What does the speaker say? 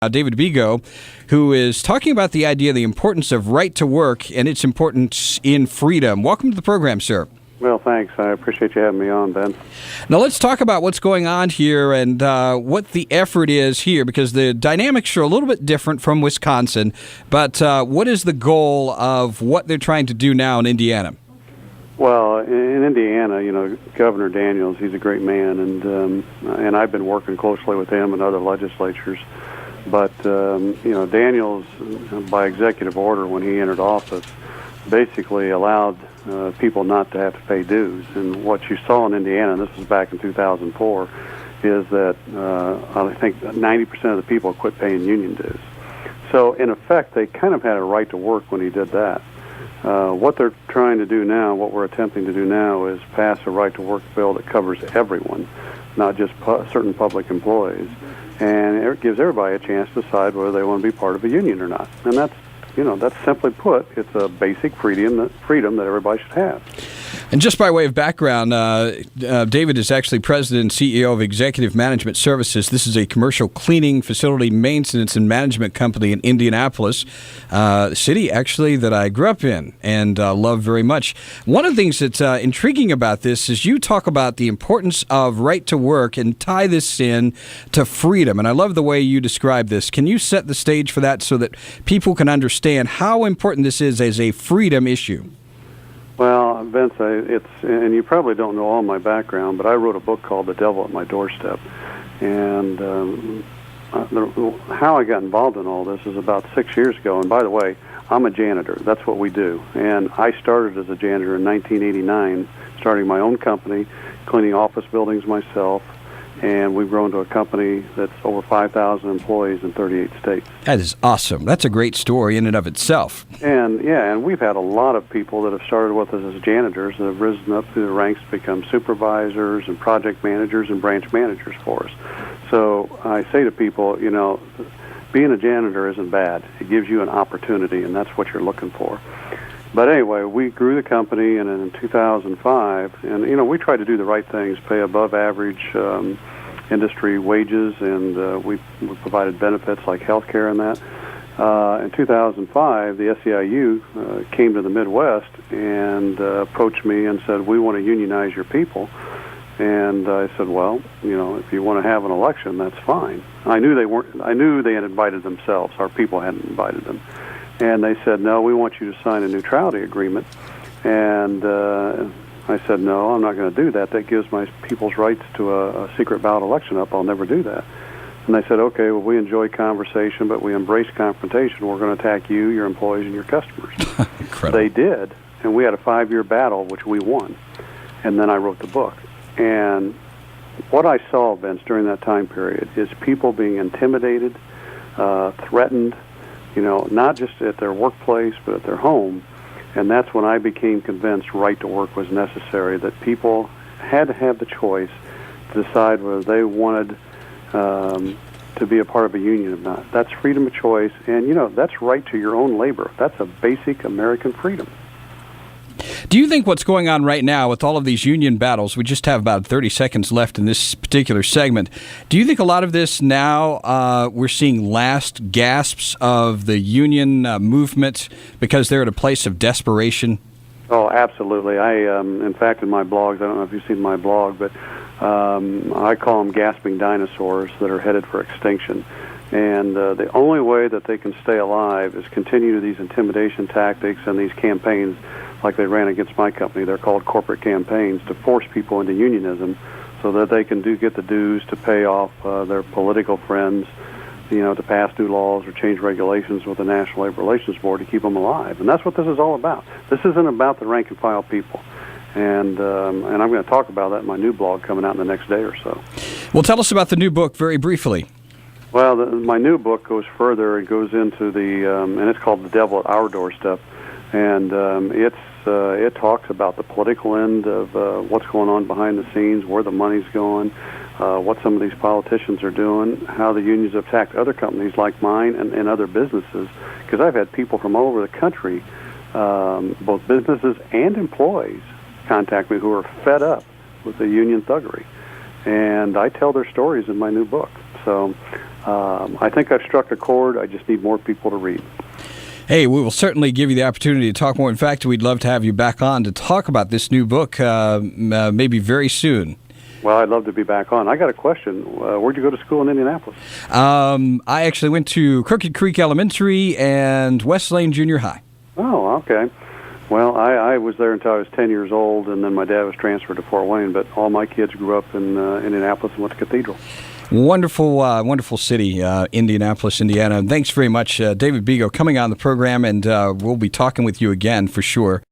David Bigo, who is talking about the idea, the importance of right to work and its importance in freedom. Welcome to the program, sir. Well, thanks. I appreciate you having me on, Ben. Now, let's talk about what's going on here and what the effort is here, because the dynamics are a little bit different from Wisconsin. But what is the goal of what they're trying to do now in Indiana? Well, in Indiana, Governor Daniels, he's a great man, and I've been working closely with him and other legislatures. But, Daniels, by executive order when he entered office, basically allowed people not to have to pay dues. And what you saw in Indiana, and this was back in 2004, is that I think 90% of the people quit paying union dues. So, in effect, they kind of had a right to work when he did that. What they're trying to do now, what we're attempting to do now, is pass a right to work bill that covers everyone, not just certain public employees. And it gives everybody a chance to decide whether they want to be part of a union or not. And that's simply put, it's a basic freedom that everybody should have. And just by way of background, David is actually president and CEO of Executive Management Services. This is a commercial cleaning, facility maintenance, and management company in Indianapolis, the city actually that I grew up in and love very much. One of the things that's intriguing about this is you talk about the importance of right to work and tie this in to freedom. And I love the way you describe this. Can you set the stage for that so that people can understand how important this is as a freedom issue? Well, Vince, and you probably don't know all my background, but I wrote a book called The Devil at My Doorstep. And how I got involved in all this is about 6 years ago. And by the way, I'm a janitor. That's what we do. And I started as a janitor in 1989, starting my own company, cleaning office buildings myself. And we've grown to a company that's over 5,000 employees in 38 states. That is awesome. That's a great story in and of itself. And we've had a lot of people that have started with us as janitors that have risen up through the ranks to become supervisors and project managers and branch managers for us. So I say to people, being a janitor isn't bad. It gives you an opportunity, and that's what you're looking for. But anyway, we grew the company, and in 2005, and we tried to do the right things, pay above average industry wages, and we provided benefits like health care and that. In 2005, the SEIU came to the Midwest and approached me and said, "We want to unionize your people." And I said, "Well, if you want to have an election, that's fine." I knew they had invited themselves. Our people hadn't invited them. And they said, "No, we want you to sign a neutrality agreement." And I said, "No, I'm not going to do that. That gives my people's rights to a secret ballot election up. I'll never do that." And they said, "Okay, well, we enjoy conversation, but we embrace confrontation. We're going to attack you, your employees, and your customers." Incredible. They did, and we had a 5-year battle, which we won. And then I wrote the book. And what I saw, Vince, during that time period is people being intimidated, threatened, not just at their workplace, but at their home. And that's when I became convinced right to work was necessary, that people had to have the choice to decide whether they wanted to be a part of a union or not. That's freedom of choice, and, that's right to your own labor. That's a basic American freedom. Do you think what's going on right now with all of these union battles, we just have about 30 seconds left in this particular segment, do you think a lot of this now we're seeing last gasps of the union movement because they're at a place of desperation? Oh, absolutely. In fact, in my blogs, I don't know if you've seen my blog, but I call them gasping dinosaurs that are headed for extinction. And the only way that they can stay alive is continue these intimidation tactics and these campaigns like they ran against my company. They're called corporate campaigns to force people into unionism so that they can get the dues to pay off their political friends, to pass new laws or change regulations with the National Labor Relations Board to keep them alive. And that's what this is all about. This isn't about the rank and file people. And I'm going to talk about that in my new blog coming out in the next day or so. Well, tell us about the new book very briefly. Well, my new book goes further. It goes into and it's called The Devil at Our Doorstep. And it talks about the political end of what's going on behind the scenes, where the money's going, what some of these politicians are doing, how the unions have attacked other companies like mine and other businesses. Because I've had people from all over the country, both businesses and employees, contact me who are fed up with the union thuggery. And I tell their stories in my new book. So I think I've struck a chord. I just need more people to read. Hey, we will certainly give you the opportunity to talk more. In fact, we'd love to have you back on to talk about this new book maybe very soon. Well, I'd love to be back on. I got a question. Where'd you go to school in Indianapolis? I actually went to Crooked Creek Elementary and West Lane Junior High. Oh, okay. Well, I was there until I was 10 years old, and then my dad was transferred to Fort Wayne, but all my kids grew up in Indianapolis and went to Cathedral. Wonderful, wonderful city, Indianapolis, Indiana. Thanks very much, David Bego, coming on the program, and we'll be talking with you again for sure.